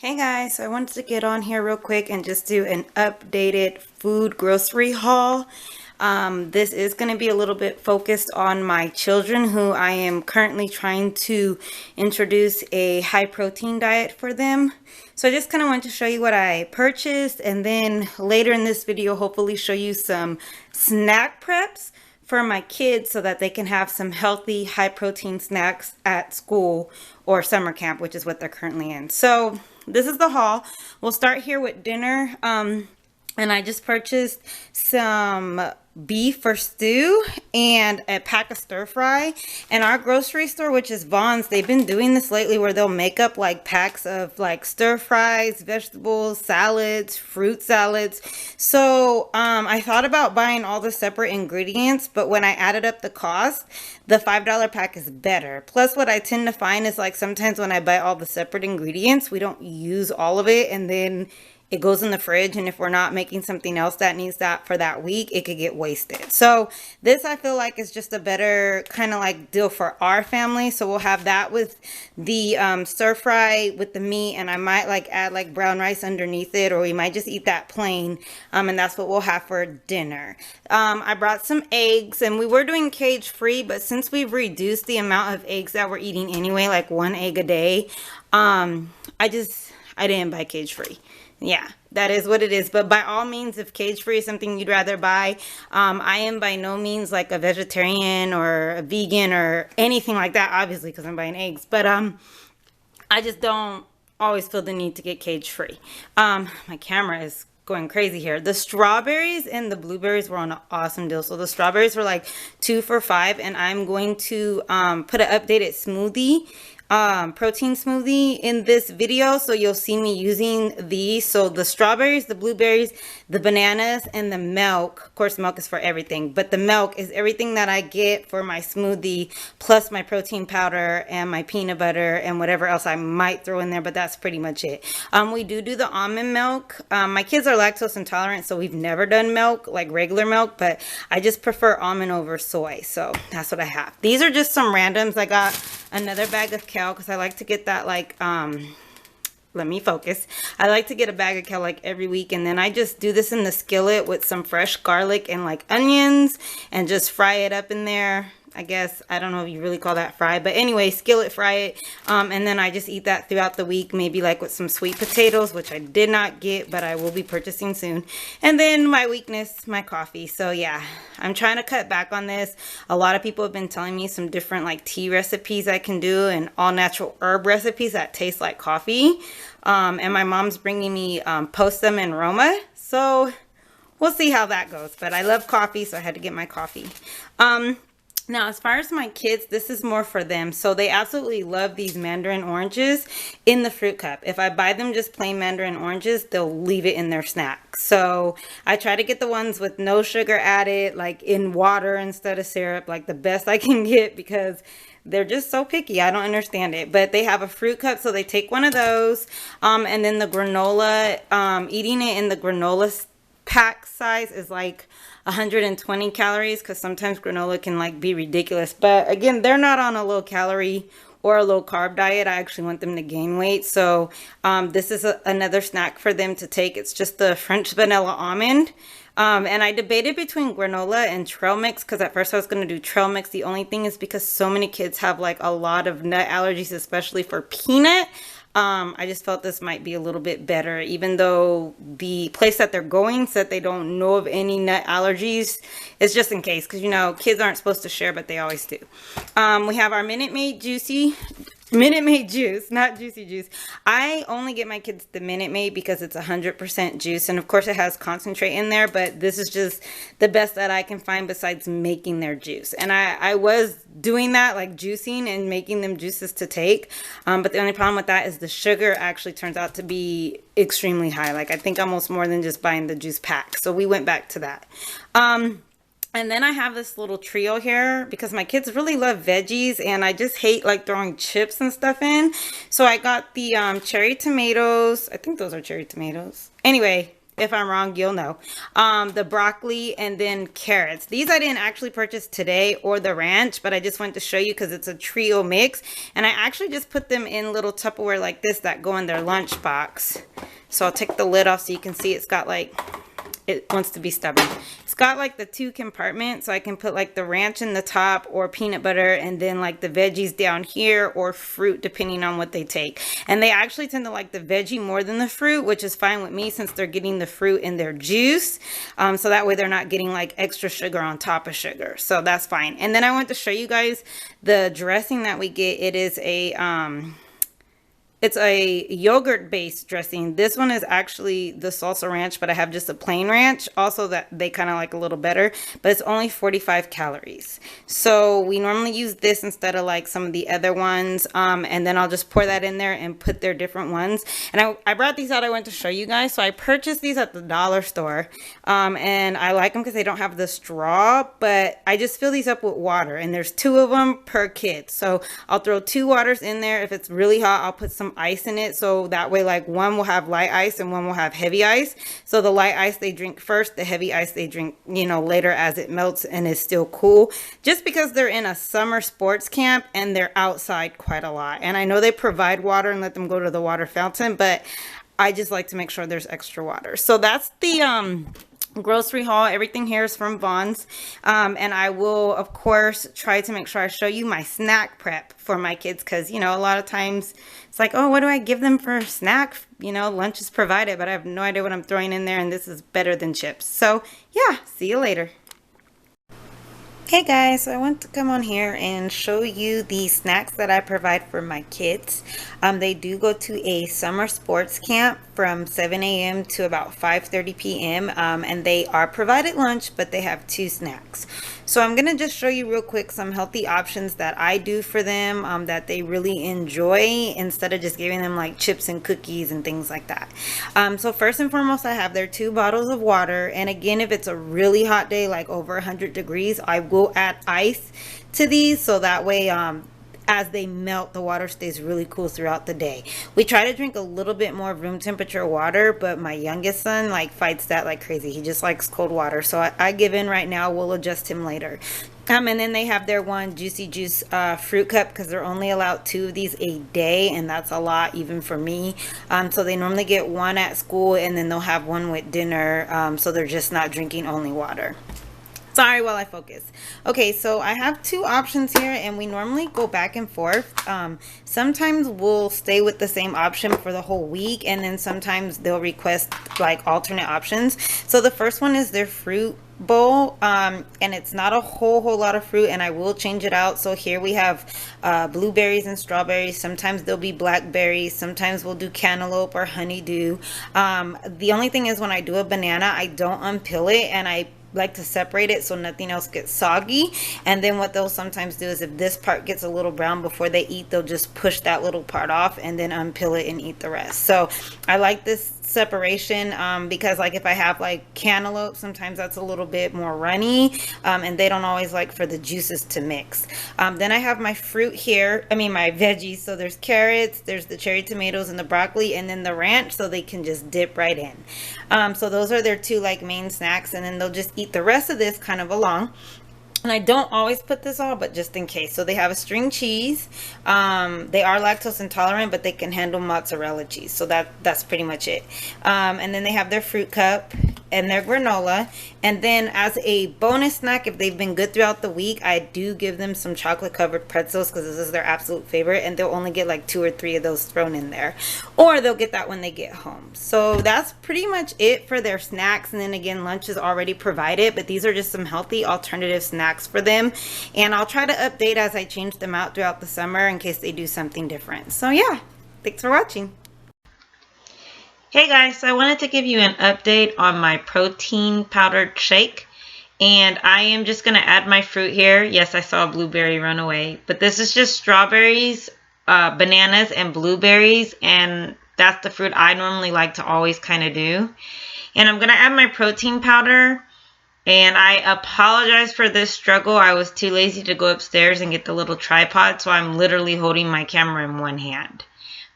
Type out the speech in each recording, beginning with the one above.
Hey guys, so I wanted to get on here real quick and just do an updated food grocery haul. This is going to be a little bit focused on my children who I am currently trying to introduce a high protein diet for them. So I just kind of want to show you what I purchased, and then later in this video hopefully show you some snack preps for my kids so that they can have some healthy high protein snacks at school or summer camp, which is what they're currently in. So this is the haul. We'll start here with dinner. And I just purchased some beef for stew and a pack of stir fry. And our grocery store, which is Vons, they've been doing this lately where they'll make up like packs of like stir fries, vegetables, salads, fruit salads. So I thought about buying all the separate ingredients, but when I added up the cost, the $5 pack is better. Plus, what I tend to find is like sometimes when I buy all the separate ingredients, we don't use all of it, and then it goes in the fridge, and if we're not making something else that needs that for that week, it could get wasted. So this I feel like is just a better kind of like deal for our family. So we'll have that with the stir fry with the meat, and I might like add like brown rice underneath it, or we might just eat that plain, and that's what we'll have for dinner. I brought some eggs, and we were doing cage free, but since we've reduced the amount of eggs that we're eating anyway, like 1 egg a day, I didn't buy cage free. Yeah, that is what it is. But by all means, if cage free is something you'd rather buy, I am by no means like a vegetarian or a vegan or anything like that, obviously, because I'm buying eggs. But I just don't always feel the need to get cage free. My camera is going crazy here. The strawberries and the blueberries were on an awesome deal. So the strawberries were like 2 for $5, and I'm going to put an updated smoothie, protein smoothie in this video, so you'll see me using these. So the strawberries, the blueberries, the bananas, and the milk. Of course, milk is for everything, but the milk is everything that I get for my smoothie, plus my protein powder and my peanut butter and whatever else I might throw in there, but that's pretty much it. We do the almond milk. My kids are lactose intolerant, so we've never done milk, like regular milk, but I just prefer almond over soy, so that's what I have. These are just some randoms. I got another bag of kale because I like to get that like let me focus. I like to get a bag of kale like every week, and then I just do this in the skillet with some fresh garlic and like onions and just fry it up in there. I guess, I don't know if you really call that fry, but anyway, skillet fry it, and then I just eat that throughout the week, maybe like with some sweet potatoes, which I did not get, but I will be purchasing soon. And then my weakness, my coffee. So yeah, I'm trying to cut back on this. A lot of people have been telling me some different like tea recipes I can do, and all natural herb recipes that taste like coffee. And my mom's bringing me Postum and Roma, so we'll see how that goes. But I love coffee, so I had to get my coffee. Now, as far as my kids, this is more for them. So they absolutely love these mandarin oranges in the fruit cup. If I buy them just plain mandarin oranges, they'll leave it in their snack. So I try to get the ones with no sugar added, like in water instead of syrup, like the best I can get, because they're just so picky. I don't understand it. But they have a fruit cup, so they take one of those. And then the granola, eating it in the granola pack size is like 120 calories, because sometimes granola can like be ridiculous. But again, they're not on a low calorie or a low carb diet. I actually want them to gain weight. So this is another snack for them to take. It's just the French vanilla almond. And I debated between granola and trail mix, because at first I was going to do trail mix. The only thing is because so many kids have like a lot of nut allergies, especially for peanut. I just felt this might be a little bit better, even though the place that they're going said they don't know of any nut allergies. It's just in case, because you know kids aren't supposed to share, but they always do. We have our Minute Maid juice, not juicy juice. I only get my kids the Minute Maid because it's 100% juice, and of course it has concentrate in there, but this is just the best that I can find besides making their juice. And I was doing that, like juicing and making them juices to take, but the only problem with that is the sugar actually turns out to be extremely high. Like I think almost more than just buying the juice pack, so we went back to that. And then I have this little trio here because my kids really love veggies, and I just hate like throwing chips and stuff in. So I got the cherry tomatoes. I think those are cherry tomatoes. Anyway, If I'm wrong, you'll know. The broccoli and then carrots. These I didn't actually purchase today, or the ranch, but I just wanted to show you because it's a trio mix. And I actually just put them in little Tupperware like this that go in their lunch box. So I'll take the lid off so you can see it's got like, it wants to be stubborn. It's got like the 2 compartments, so I can put like the ranch in the top, or peanut butter, and then like the veggies down here, or fruit depending on what they take. And they actually tend to like the veggie more than the fruit, which is fine with me since they're getting the fruit in their juice. So that way they're not getting like extra sugar on top of sugar. So that's fine. And then I want to show you guys the dressing that we get. It is it's a yogurt based dressing. This one is actually the salsa ranch, but I have just a plain ranch. Also, that they kind of like a little better, but it's only 45 calories. So we normally use this instead of like some of the other ones. And then I'll just pour that in there and put their different ones. And I brought these out. I went to show you guys. So I purchased these at the dollar store. And I like them because they don't have the straw, but I just fill these up with water, and there's 2 of them per kid. So I'll throw 2 waters in there. If it's really hot, I'll put some ice in it, so that way like one will have light ice and one will have heavy ice. So the light ice they drink first, the heavy ice they drink, you know, later as it melts and is still cool, just because they're in a summer sports camp and they're outside quite a lot. And I know they provide water and let them go to the water fountain, but I just like to make sure there's extra water. So that's the grocery haul. Everything here is from Vons. And I will of course try to make sure I show you my snack prep for my kids, because you know, a lot of times it's like, oh, what do I give them for a snack? You know, lunch is provided, but I have no idea what I'm throwing in there, and this is better than chips. So yeah, see you later. Hey guys, so I want to come on here and show you the snacks that I provide for my kids. They do go to a summer sports camp from 7 a.m. to about 5:30 p.m. And they are provided lunch, but they have 2 snacks. So I'm going to just show you real quick some healthy options that I do for them that they really enjoy, instead of just giving them like chips and cookies and things like that. So first and foremost, I have their 2 bottles of water. And again, if it's a really hot day, like over 100 degrees, I will add ice to these, so that way as they melt, the water stays really cool throughout the day. We try to drink a little bit more room temperature water, but my youngest son like fights that like crazy. He just likes cold water, so I give in right now. We'll adjust him later. And then they have their 1 Juicy Juice fruit cup, because they're only allowed 2 of these a day, and that's a lot even for me. So they normally get 1 at school, and then they'll have 1 with dinner, so they're just not drinking only water. Sorry while I focus. Okay, so I have 2 options here, and we normally go back and forth. Sometimes we'll stay with the same option for the whole week, and then sometimes they'll request like alternate options. So the first one is their fruit bowl, and it's not a whole lot of fruit, and I will change it out. So here we have blueberries and strawberries. Sometimes there'll be blackberries. Sometimes we'll do cantaloupe or honeydew. The only thing is, when I do a banana, I don't unpeel it, and I like to separate it so nothing else gets soggy. And then what they'll sometimes do is, if this part gets a little brown before they eat, they'll just push that little part off and then unpeel it and eat the rest. So I like this separation because like if I have like cantaloupe, sometimes that's a little bit more runny, and they don't always like for the juices to mix. Then I have my fruit here, my veggies. So there's carrots, there's the cherry tomatoes and the broccoli, and then the ranch, so they can just dip right in. So those are their 2 like main snacks, and then they'll just eat the rest of this kind of along. And I don't always put this all, but just in case. So they have a string cheese. They are lactose intolerant, but they can handle mozzarella cheese. So that's pretty much it. And then they have their fruit cup and their granola. And then as a bonus snack, if they've been good throughout the week, I do give them some chocolate covered pretzels, because this is their absolute favorite, and they'll only get like 2 or 3 of those thrown in there, or they'll get that when they get home. So that's pretty much it for their snacks. And then again, lunch is already provided, but these are just some healthy alternative snacks for them, and I'll try to update as I change them out throughout the summer in case they do something different. So yeah, thanks for watching. Hey guys, so I wanted to give you an update on my protein powdered shake, and I am just going to add my fruit here. Yes, I saw a blueberry run away, but this is just strawberries, bananas, and blueberries, and that's the fruit I normally like to always kind of do. And I'm going to add my protein powder, and I apologize for this struggle. I was too lazy to go upstairs and get the little tripod, so I'm literally holding my camera in one hand.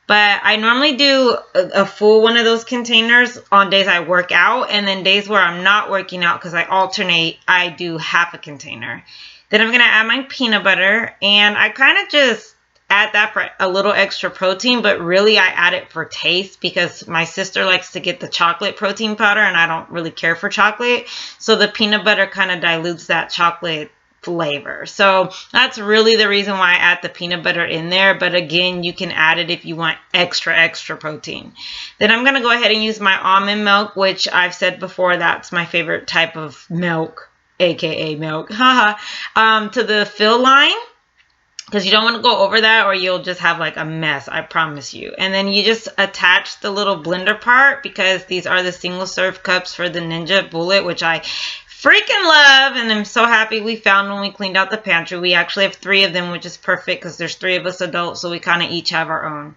But I normally do a full one of those containers on days I work out, and then days where I'm not working out, because I alternate, I do half a container. Then I'm going to add my peanut butter, and I kind of just add that for a little extra protein, but really I add it for taste because my sister likes to get the chocolate protein powder, and I don't really care for chocolate. So the peanut butter kind of dilutes that chocolate flavor. So that's really the reason why I add the peanut butter in there. But again, you can add it if you want extra protein. Then I'm going to go ahead and use my almond milk, which I've said before, that's my favorite type of milk, aka milk, to the fill line, because you don't want to go over that or you'll just have like a mess, I promise you. And then you just attach the little blender part, because these are the single serve cups for the Ninja Bullet, which I freaking love, and I'm so happy we found when we cleaned out the pantry. We actually have 3 of them, which is perfect because there's 3 of us adults, so we kind of each have our own.